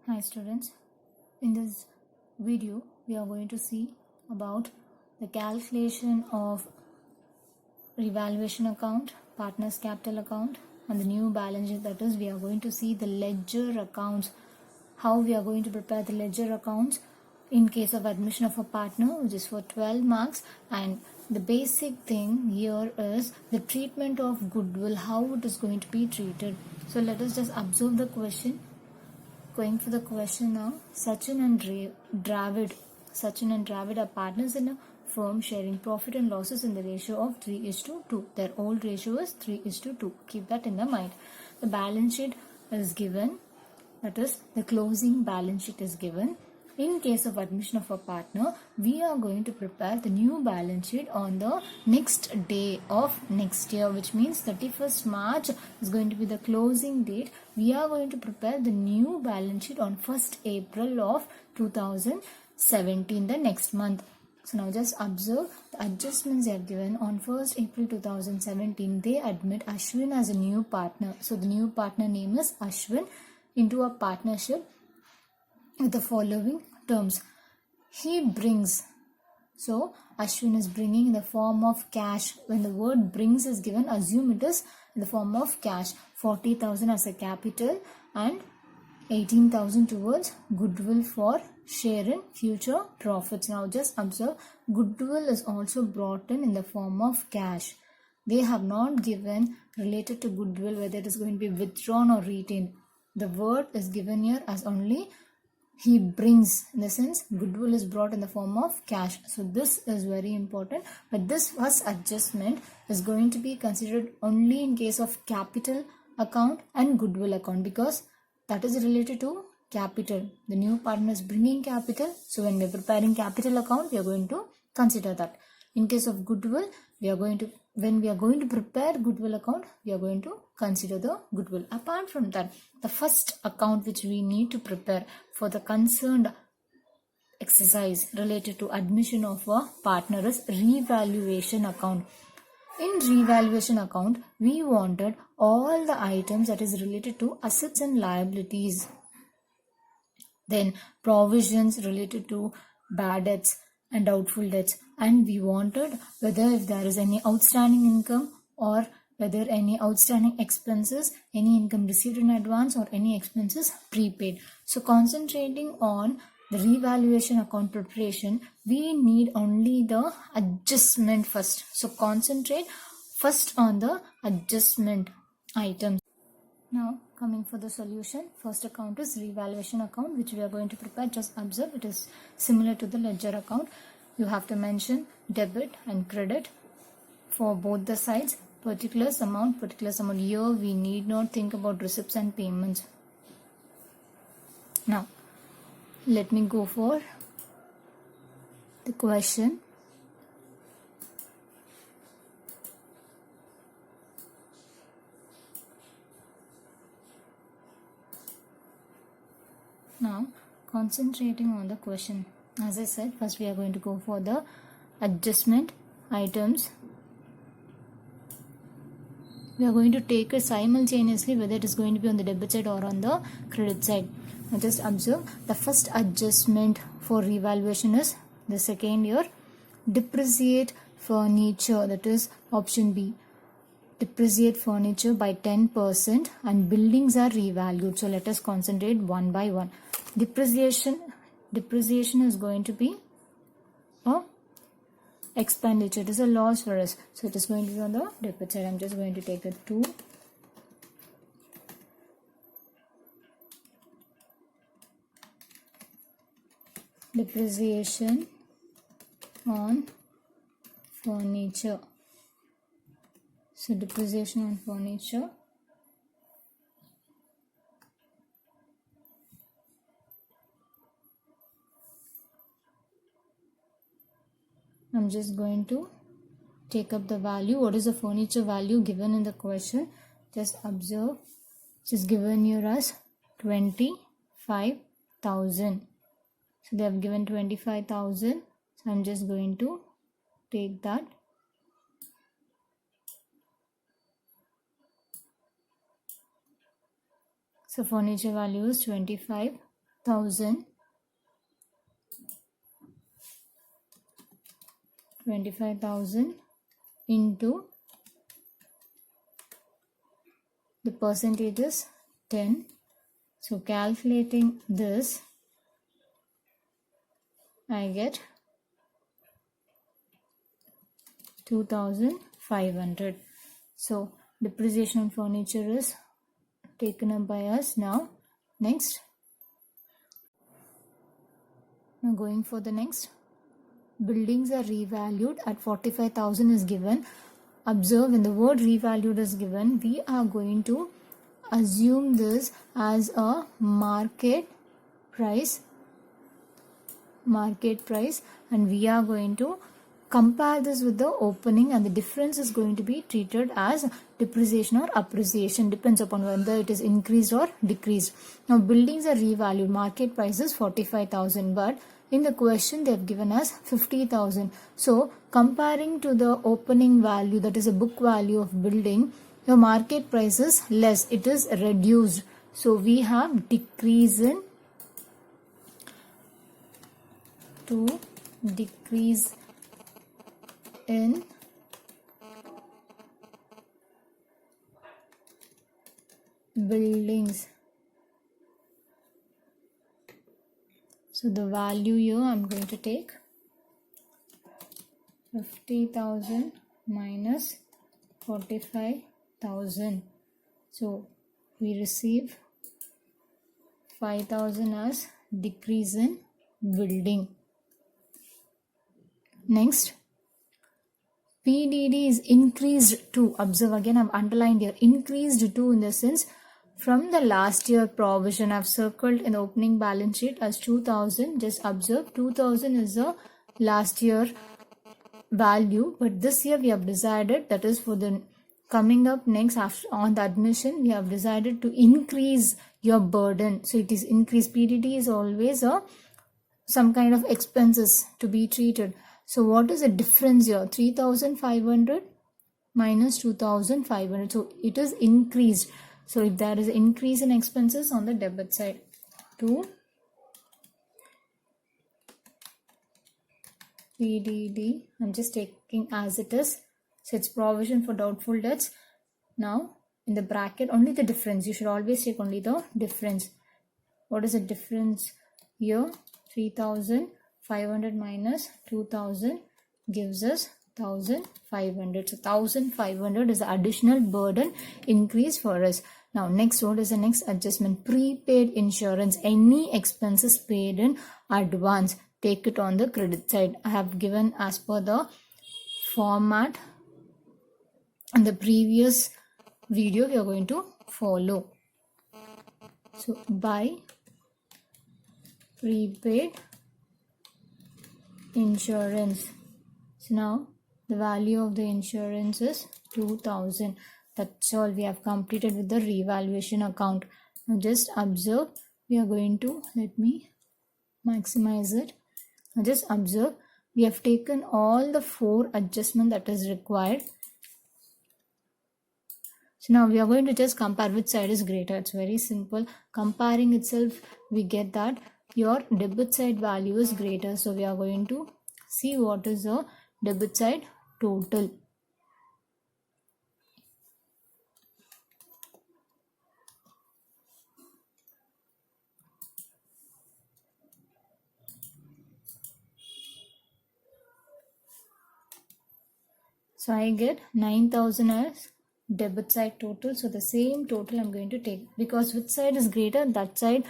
Hi students, in this video we are going to see about the calculation of revaluation account, partners capital account and the new balance sheet. That is, we are going to see the ledger accounts, how we are going to prepare the ledger accounts in case of admission of a partner, which is for 12 marks. And the basic thing here is the treatment of goodwill, how it is going to be treated. So let us just observe the question. Going for the question now. Sachin and Dravid are partners in a firm sharing profit and losses in the ratio of 3:2. Their old ratio is 3:2. Keep that in the mind. The balance sheet is given. That is, the closing balance sheet is given. In case of admission of a partner, we are going to prepare the new balance sheet on the next day of next year, which means 31st March is going to be the closing date. We are going to prepare the new balance sheet on 1st April of 2017, the next month. So now just observe the adjustments they have given. On 1st April 2017, they admit Ashwin as a new partner. So the new partner name is Ashwin into a partnership with the following terms. He brings, so Ashwin is bringing in the form of cash. When the word brings is given, assume it is in the form of cash. 40,000 as a capital and 18,000 towards goodwill for share in future profits. Now just observe, goodwill is also brought in the form of cash. They have not given related to goodwill whether it is going to be withdrawn or retained. The word is given here as only he brings, in the sense goodwill is brought in the form of cash. So this is very important. But this first adjustment is going to be considered only in case of capital account and goodwill account, because that is related to capital. The new partner is bringing capital. So when we are preparing capital account, we are going to consider that. In case of goodwill, when we are going to prepare goodwill account, we are going to consider the goodwill. Apart from that, the first account which we need to prepare for the concerned exercise related to admission of a partner is revaluation account. In revaluation account, we wanted all the items that is related to assets and liabilities. Then provisions related to bad debts and doubtful debts, and we wanted whether if there is any outstanding income or whether any outstanding expenses, any income received in advance or any expenses prepaid. So concentrating on the revaluation account preparation, we need only the adjustment first. So concentrate first on the adjustment items. Now coming for the solution, first account is revaluation account, which we are going to prepare. Just observe, it is similar to the ledger account. You have to mention debit and credit for both the sides. Particulars amount. Here we need not think about receipts and payments. Now let me go for the question. Now concentrating on the question, as I said, first we are going to go for the adjustment items. We are going to take it simultaneously whether it is going to be on the debit side or on the credit side. Now just observe, the first adjustment for revaluation is the second year. Depreciate furniture, that is option B. Depreciate furniture by 10% and buildings are revalued. So let us concentrate one by one. Depreciation is going to be a expenditure. It is a loss for us. So it is going to be on the debit side. I'm just going to take the 2. Depreciation on furniture. So depreciation on furniture. I'm just going to take up the value. What is the furniture value given in the question? Just observe. It is given here as 25,000. So they have given 25,000. So I'm just going to take that. So furniture value is 25,000. thousand, 25,000 into the percentage is 10. So calculating this, I get 2,500. So depreciation on furniture is taken up by us. Now next, now going for the next. Buildings are revalued at 45,000 is given. Observe, when the word revalued is given, we are going to assume this as a market price, and we are going to compare this with the opening, and the difference is going to be treated as depreciation or appreciation, depends upon whether it is increased or decreased. Now buildings are revalued, market price is 45,000, but in the question they have given us 50,000. So comparing to the opening value, that is a book value of building, the market price is less, it is reduced. So we have decrease in buildings. So the value here I'm going to take 50,000 minus 45,000. So we receive 5,000 as decrease in building. Next, PDD is increased to. Observe again, I've underlined here increased to, in the sense from the last year provision. I've circled in the opening balance sheet as 2,000. Just observe, 2,000 is the last year value, but this year we have decided, that is for the coming up next after on the admission, we have decided to increase your burden. So it is increased. PDD is always some kind of expenses to be treated. So what is the difference here? 3,500 minus 2,500. So it is increased. So if there is an increase in expenses on the debit side, to PDD, I'm just taking as it is. So it's provision for doubtful debts. Now in the bracket, only the difference. You should always take only the difference. What is the difference here? 3,500 minus 2,000 gives us 1,500. So 1,500 is the additional burden increase for us. Now next, what is the next adjustment? Prepaid insurance. Any expenses paid in advance, take it on the credit side. I have given as per the format in the previous video we are going to follow. So buy prepaid insurance. So now the value of the insurance is 2,000. That's all. We have completed with the revaluation account. Now just observe, we are going to, let me maximize it. Now just observe, we have taken all the 4 adjustments that is required. So now we are going to just compare which side is greater. It's very simple. Comparing itself, we get that your debit side value is greater. So we are going to see what is the debit side total. So I get 9,000 as debit side total. So the same total I'm going to take, because which side is greater, that side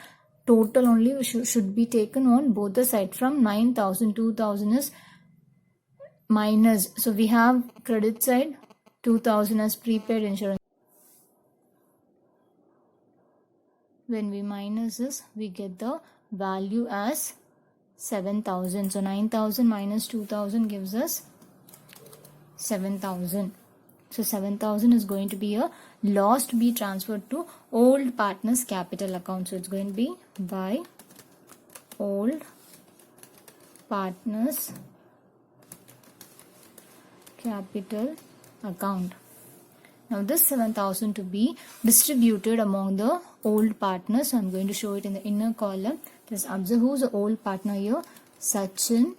total only should be taken on both the side. From 9,000, 2,000 is minus. So we have credit side 2,000 as prepaid insurance. When we minus this, we get the value as 7,000. So 9,000 minus 2,000 gives us 7,000. So 7,000 is going to be a loss to be transferred to old partners capital account. So it's going to be by old partners capital account. Now this 7,000 to be distributed among the old partners. So I'm going to show it in the inner column. Just observe who's the old partner here. Sachin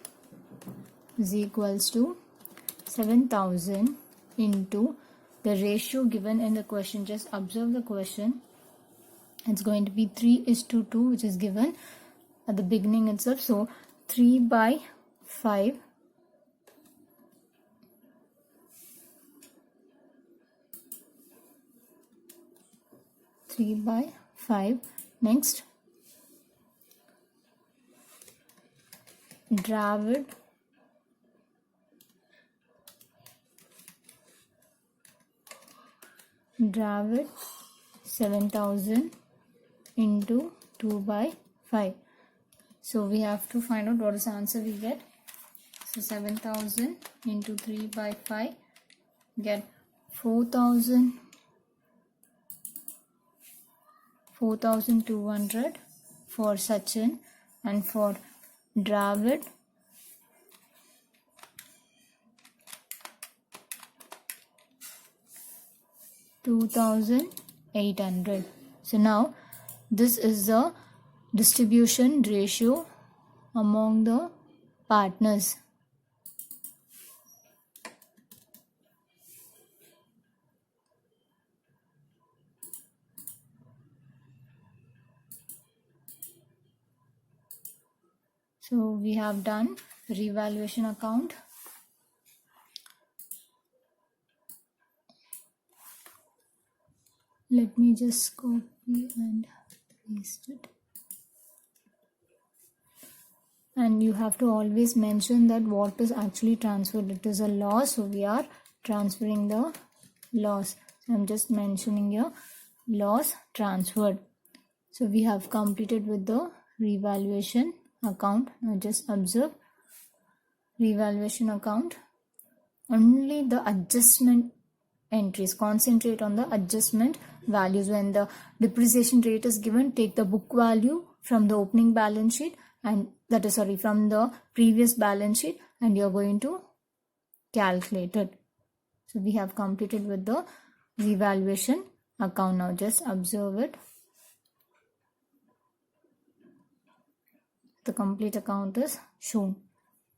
is equals to 7,000 into the ratio given in the question. Just observe the question. It's going to be 3:2, which is given at the beginning itself. So 3/5 3/5. Next, Dravid Dravid 7,000 into 2/5. So we have to find out what is the answer we get. So 7,000 into 3/5, get 4,200 for Sachin, and for Dravid 2,800. So now this is the distribution ratio among the partners. So we have done revaluation account. Let me just copy and paste it. And you have to always mention that what is actually transferred. It is a loss, so we are transferring the loss. So I'm just mentioning here loss transferred. So we have completed with the revaluation account. Now just observe revaluation account. Only the adjustment entries, concentrate on the adjustment values. When the depreciation rate is given, take the book value from the opening balance sheet, and that is from the previous balance sheet, and you're going to calculate it. So we have completed with the revaluation account. Now just observe it. The complete account is shown.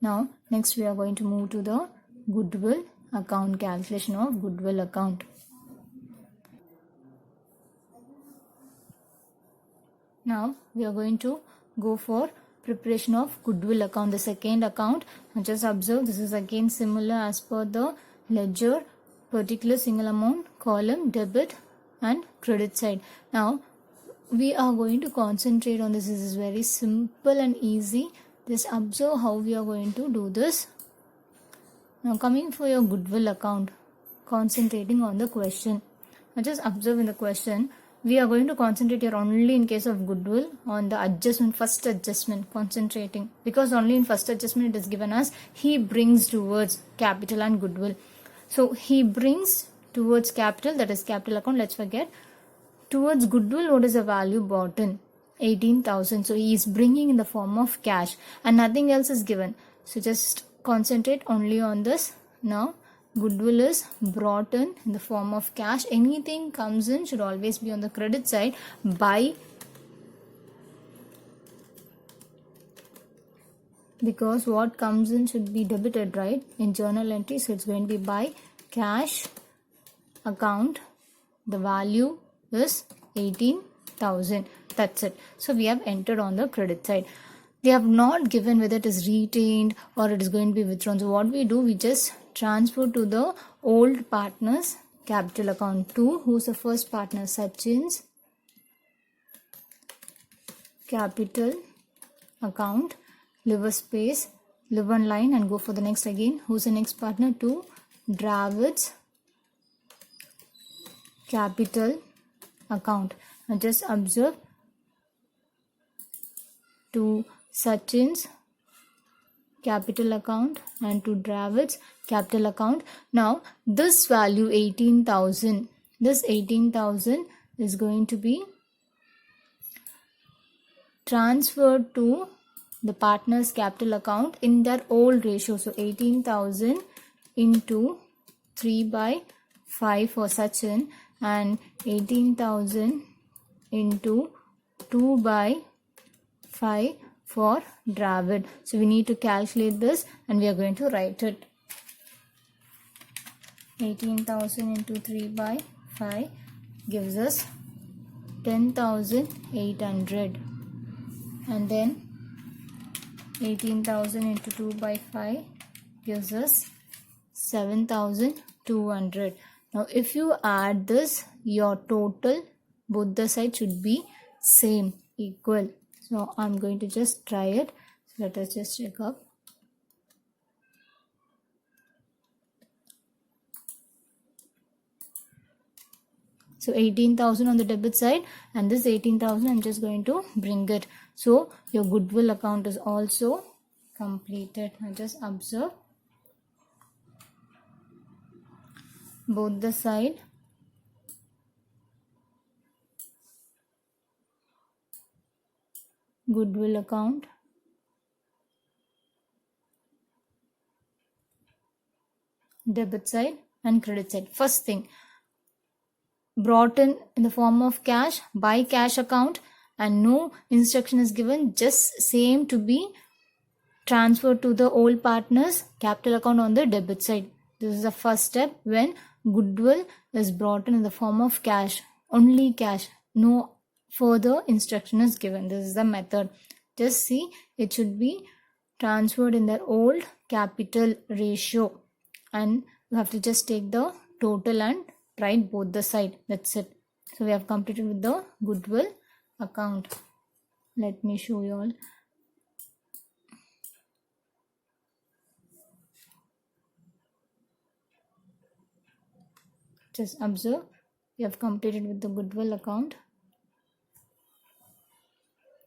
Now next we are going to move to the goodwill account, calculation of goodwill account. Now we are going to go for preparation of goodwill account, the second account. Now just observe, this is again similar as per the ledger, particular single amount, column, debit and credit side. Now we are going to concentrate on this. This is very simple and easy. Just observe how we are going to do this. Now coming for your goodwill account, concentrating on the question. Now just observe in the question, we are going to concentrate here only in case of goodwill on the adjustment, first adjustment, concentrating, because only in first adjustment it is given as he brings towards capital and goodwill. So he brings towards capital, that is capital account, let's forget. Towards goodwill, what is the value brought in? 18,000. So he is bringing in the form of cash and nothing else is given. So just concentrate only on this. Now goodwill is brought in the form of cash. Anything comes in should always be on the credit side by, because what comes in should be debited, right, in journal entry. So it's going to be by cash account. The value is 18,000. That's it. So we have entered on the credit side. They have not given whether it is retained or it is going to be withdrawn. So what we do, we just transfer to the old partners capital account 2. Who's the first partner? Sachin's capital account. Leave a space, leave one line and go for the next again. Who's the next partner? 2. Dravid's capital account. Now just observe, to Sachin's capital account and to Dravid's capital account. Now this value 18,000, this 18,000 is going to be transferred to the partner's capital account in their old ratio. So 18,000 into 3/5 5 for Sachin and 18,000 into 2 by 5 for Dravid. So we need to calculate this and we are going to write it. 18,000 into 3 by 5 gives us 10,800, and then 18,000 into 2 by 5 gives us 7,200. Now if you add this, your total, both the sides should be same, equal. So I'm going to just try it. So let us just check up. So 18,000 on the debit side and this 18,000 I'm just going to bring it. So your goodwill account is also completed. Now just observe both the side. Goodwill account, debit side and credit side. First thing, brought in the form of cash by cash account and no instruction is given, just same to be transferred to the old partner's capital account on the debit side. This is the first step when goodwill is brought in the form of cash, only cash, no further instruction is given. This is the method. Just see, it should be transferred in their old capital ratio and you have to just take the total and write both the side. That's it. So we have completed with the goodwill account. Let me show you all. Just observe, we have completed with the goodwill account.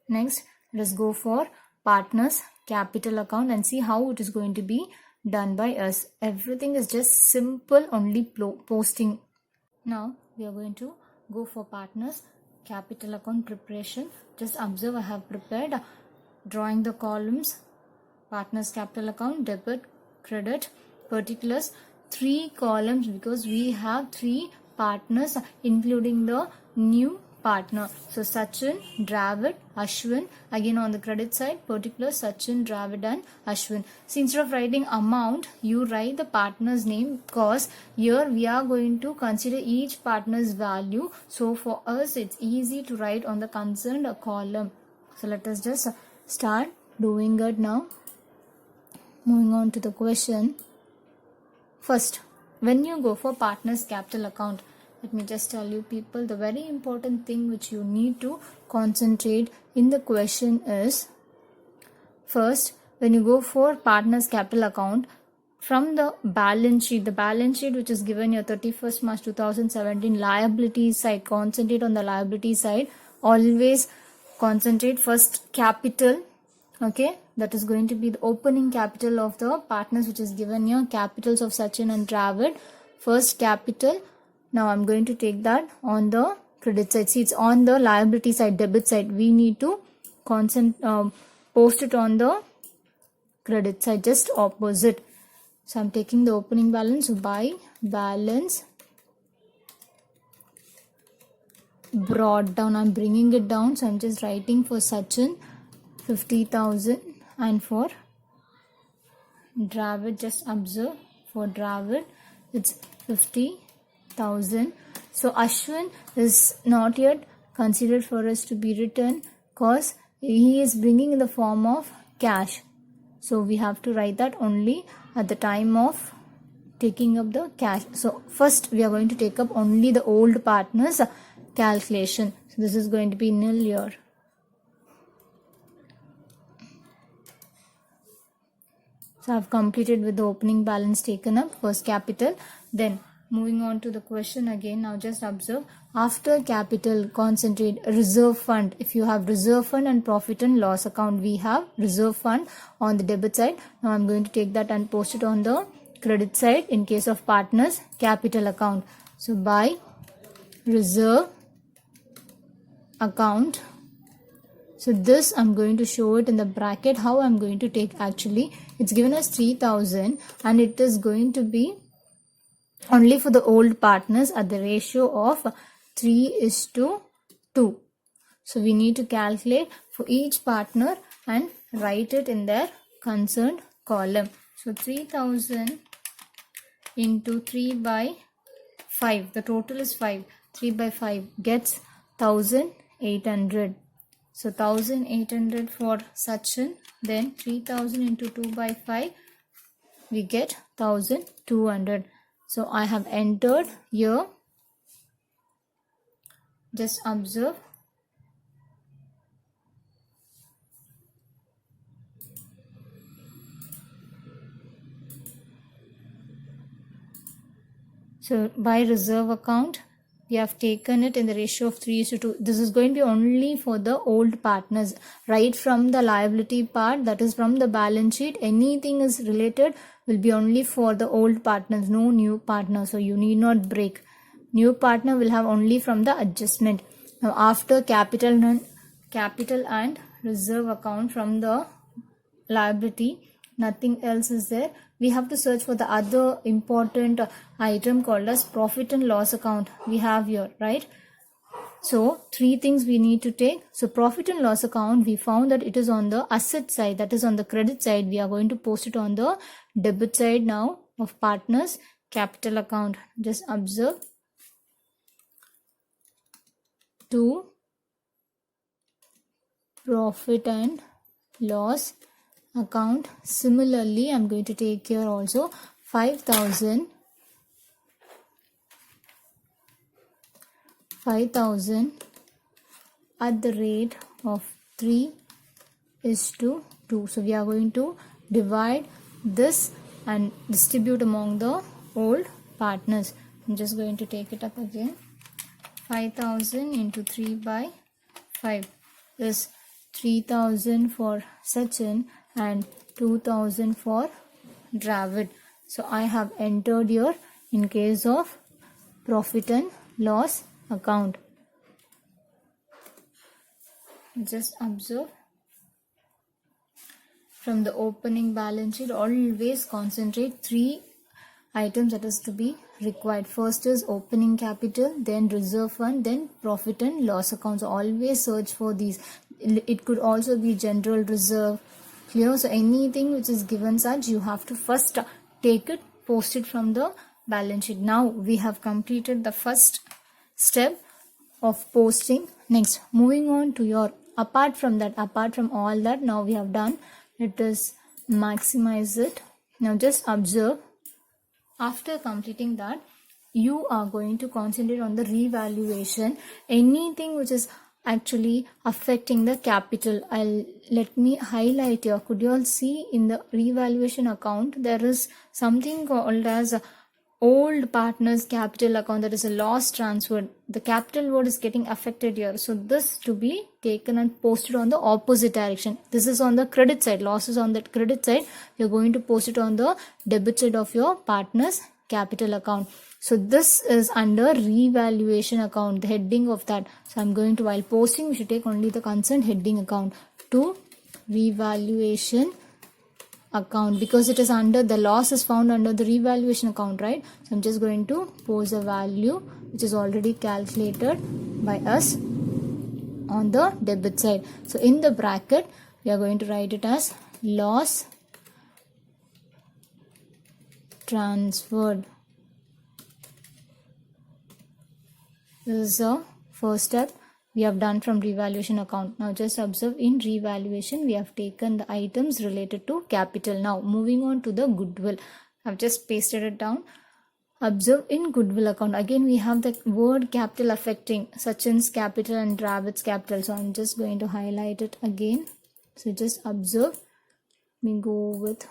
Next, let us go for partners capital account and see how it is going to be done by us. Everything is just simple, only posting. Now we are going to go for partners capital account preparation. Just observe, I have prepared drawing the columns, partners capital account, debit, credit, particulars, 3 columns because we have 3 partners including the new partner. So Sachin, Dravid, Ashwin. Again on the credit side, particulars Sachin, Dravid and Ashwin. So instead of writing amount, you write the partner's name because here we are going to consider each partner's value. So for us it's easy to write on the concerned column. So let us just start doing it now. Moving on to the question. First, when you go for partner's capital account, let me just tell you people, the very important thing which you need to concentrate in the question is, first, when you go for partner's capital account, from the balance sheet which is given your 31st March 2017 liability side, concentrate on the liability side. Always concentrate first capital, okay, that is going to be the opening capital of the partners which is given here, capitals of Sachin and Dravid, first capital. Now I'm going to take that on the credit side. See, it's on the liability side, debit side. We need to post it on the credit side, just opposite. So I'm taking the opening balance. So by balance brought down, I'm bringing it down. So I'm just writing for Sachin 50,000 and for Dravid, just observe, for Dravid it's 50,000. So Ashwin is not yet considered for us to be written because he is bringing in the form of cash. So we have to write that only at the time of taking up the cash. So first we are going to take up only the old partner's calculation. So this is going to be nil here. So I have completed with the opening balance taken up, first capital. Then moving on to the question again. Now just observe, after capital, concentrate reserve fund. If you have reserve fund and profit and loss account, we have reserve fund on the debit side. Now I'm going to take that and post it on the credit side in case of partners capital account. So by reserve account, so this I'm going to show it in the bracket. How I'm going to take, actually it's given as 3,000 and it is going to be only for the old partners at the ratio of 3:2. So we need to calculate for each partner and write it in their concerned column. So 3000 into 3 by 5, the total is 5. 3 by 5 gets 1800. So 1800 for Sachin, then 3000 into 2 by 5, we get 1200. So I have entered here. Just observe. So by reserve account, we have taken it in the ratio of 3:2. This is going to be only for the old partners. Right from the liability part, that is from the balance sheet, anything is related will be only for the old partners, no new partner. So you need not break. New partner will have only from the adjustment. Now after capital and reserve account from the liability, nothing else is there. We have to search for the other important item called as profit and loss account. We have here, right? So three things we need to take. So profit and loss account, we found that it is on the asset side, that is on the credit side. We are going to post it on the debit side now of partners capital account. Just observe. To profit and loss account. Similarly, I'm going to take here also 5,000 at the rate of 3:2. So we are going to divide this and distribute among the old partners. I'm just going to take it up again. 5,000 into 3 by 5 is 3,000 for Sachin and 2,000 for Dravid. So I have entered here in case of profit and loss account. Just observe. From the opening balance sheet, always concentrate three items that is to be required. First is opening capital, then reserve fund, then profit and loss account. So always search for these. It could also be general reserve. Clear? So anything which is given such, you have to first take it, post it from the balance sheet. Now we have completed the first step of posting. Next, moving on to your, apart from all that now we have done, it is maximize it. Now just observe. After completing that, you are going to concentrate on the revaluation. Anything which is actually affecting the capital, let me highlight here. Could you all see in the revaluation account there is something called as old partners capital account, that is a loss transferred. The capital word is getting affected here. So this to be taken and posted on the opposite direction. This is on the credit side. Losses on the credit side. You're going to post it on the debit side of your partners capital account. So this is under revaluation account, the heading of that. So I'm going to, while posting, we should take only the concerned heading account to revaluation account, because it is under, the loss is found under the revaluation account, right? So I'm just going to post a value which is already calculated by us on the debit side. So in the bracket, we are going to write it as loss transferred. This is the first step we have done from revaluation account. Now just observe, in revaluation we have taken the items related to capital. Now moving on to the goodwill, I've just pasted it down. Observe, in goodwill account again we have the word capital affecting Sachin's capital and Dravid's capital. So I'm just going to highlight it again. So just observe. We go with,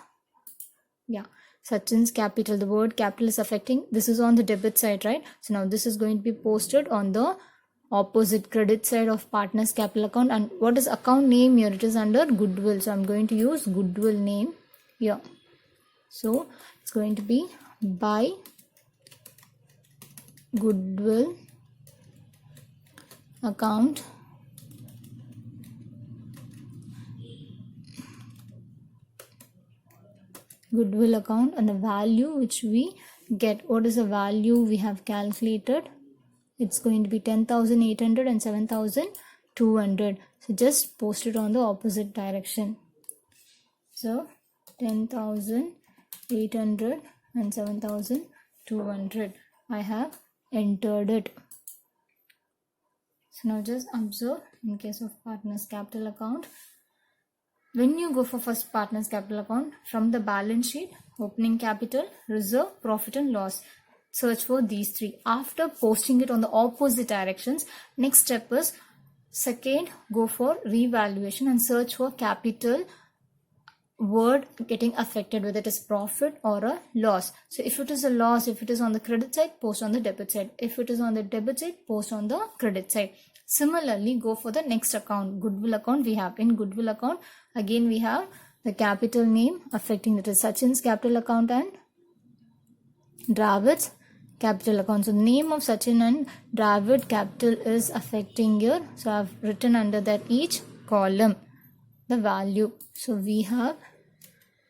yeah, Sachin's capital. The word capital is affecting. This is on the debit side, right? So now this is going to be posted on the opposite credit side of partners capital account. And what is account name here? It is under goodwill. So I'm going to use goodwill name here. So it's going to be by goodwill account and the value which we get what is the value we have calculated. It's going to be 10,800 and 7,200. So just post it on the opposite direction. So 10,800 and 7,200. I have entered it. So now just observe in case of partners capital account. When you go for first partners capital account, from the balance sheet, opening capital, reserve, profit and loss, search for these three. After posting it on the opposite directions, next step is second, go for revaluation and search for capital word getting affected, whether it is profit or a loss. So if it is a loss, if it is on the credit side, post on the debit side. If it is on the debit side, post on the credit side. Similarly, go for the next account, goodwill account. We have in goodwill account, again we have the capital name affecting, that is Sachin's capital account and Dravid's capital account. So the name of Sachin and Dravid capital is affecting here. So I have written under that each column the value. So we have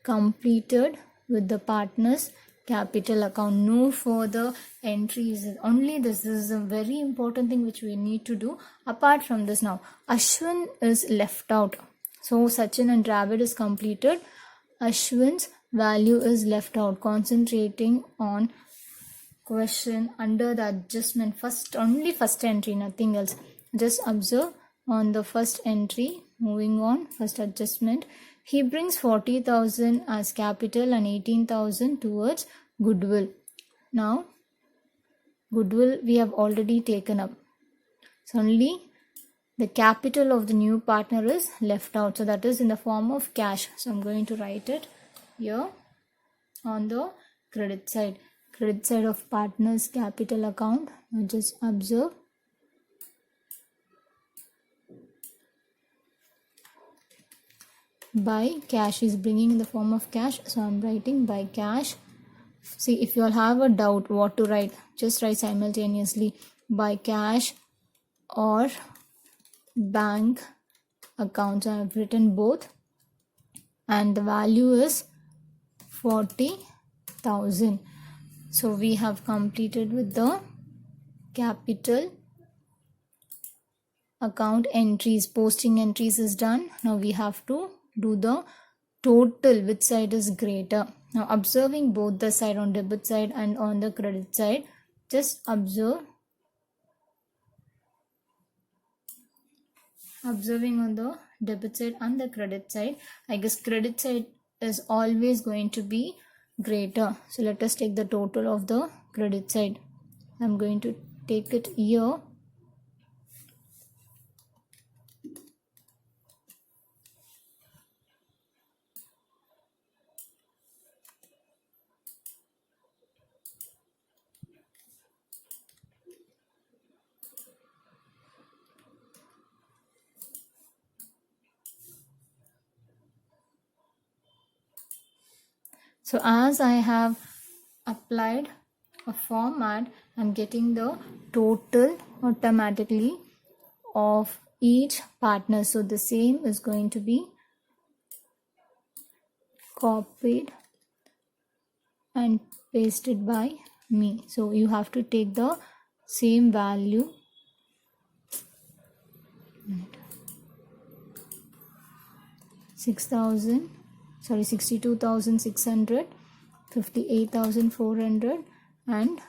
completed with the partners capital account. No further entries. Only this is a very important thing which we need to do. Apart from this, now Ashwin is left out. So Sachin and Dravid is completed. Ashwin's value is left out. Concentrating on question under the adjustment, first, only first entry, nothing else. Just observe on the first entry. Moving on, first adjustment, he brings 40,000 as capital and 18,000 towards goodwill. Now goodwill we have already taken up, so only the capital of the new partner is left out, so that is in the form of cash. So I'm going to write it here on the credit side of partners capital account. Now just observe, by cash is bringing in the form of cash, so I'm writing by cash. See, if you all have a doubt what to write, just write simultaneously by cash or bank accounts. I have written both and the value is 40,000. So we have completed with the capital account entries. Posting entries is done. Now we have to do the total, which side is greater. Now observing both the side, on debit side and on the credit side, just observing on the debit side and the credit side, I guess credit side is always going to be greater. So let us take the total of the credit side. I'm going to take it here. So as I have applied a format, I'm getting the total automatically of each partner. So the same is going to be copied and pasted by me. So you have to take the same value. 62,600, 58,400 and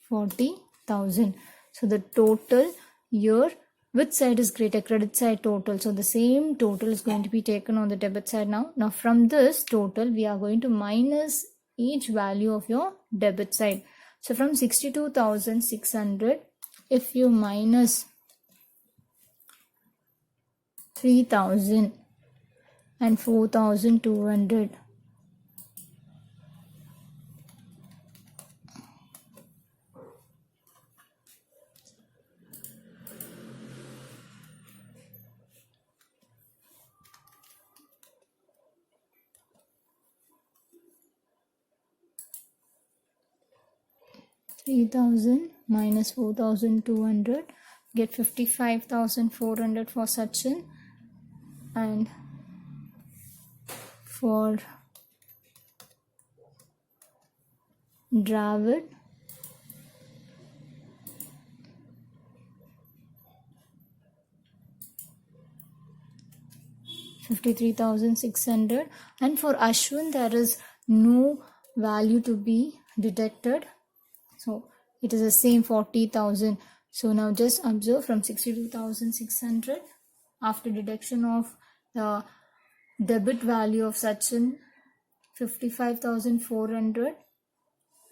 40,000. So the total here, which side is greater? Credit side total. So the same total is going to be taken on the debit side now. Now from this total, we are going to minus each value of your debit side. So from 62,600, if you minus 3,000 and 4,200, minus 4,200, get 55,400 for Sachin, and for Dravid, $53,600, and for Ashwin there is no value to be detected, so it is the same 40,000. So now just observe from 62,600 after deduction of the debit value of Sachin 55,400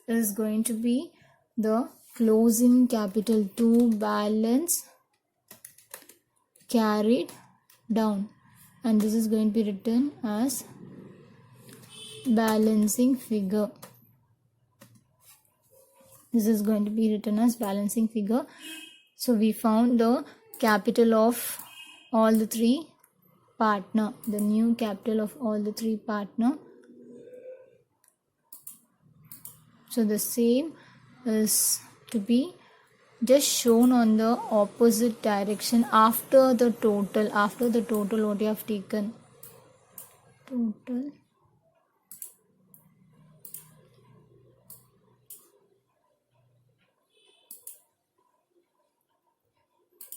is going to be the closing capital to balance carried down, and this is going to be written as balancing figure. This is going to be written as balancing figure. So we found the capital of all the three partner, the new capital of all the three partner. So the same is to be just shown on the opposite direction after the total what you have taken. Total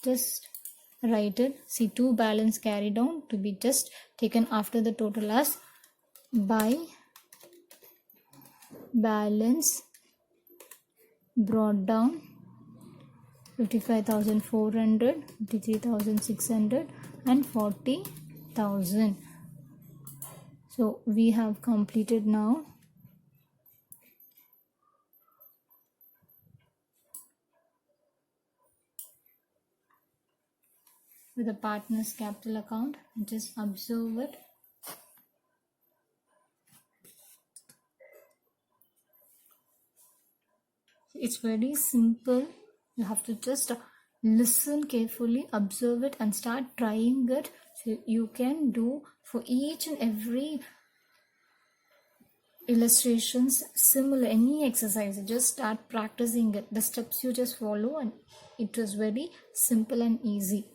just write it. See, to balance carried down to be just taken after the total as by balance brought down 55,400, 53,600 and 40,000. So we have completed now. With the partner's capital account, just observe it. It's very simple. You have to just listen carefully, observe it and start trying it. So you can do for each and every illustrations similar, any exercise, just start practicing it. The steps you just follow and it is very simple and easy.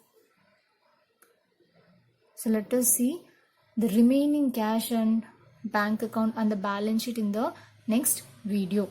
So let us see the remaining cash and bank account and the balance sheet in the next video.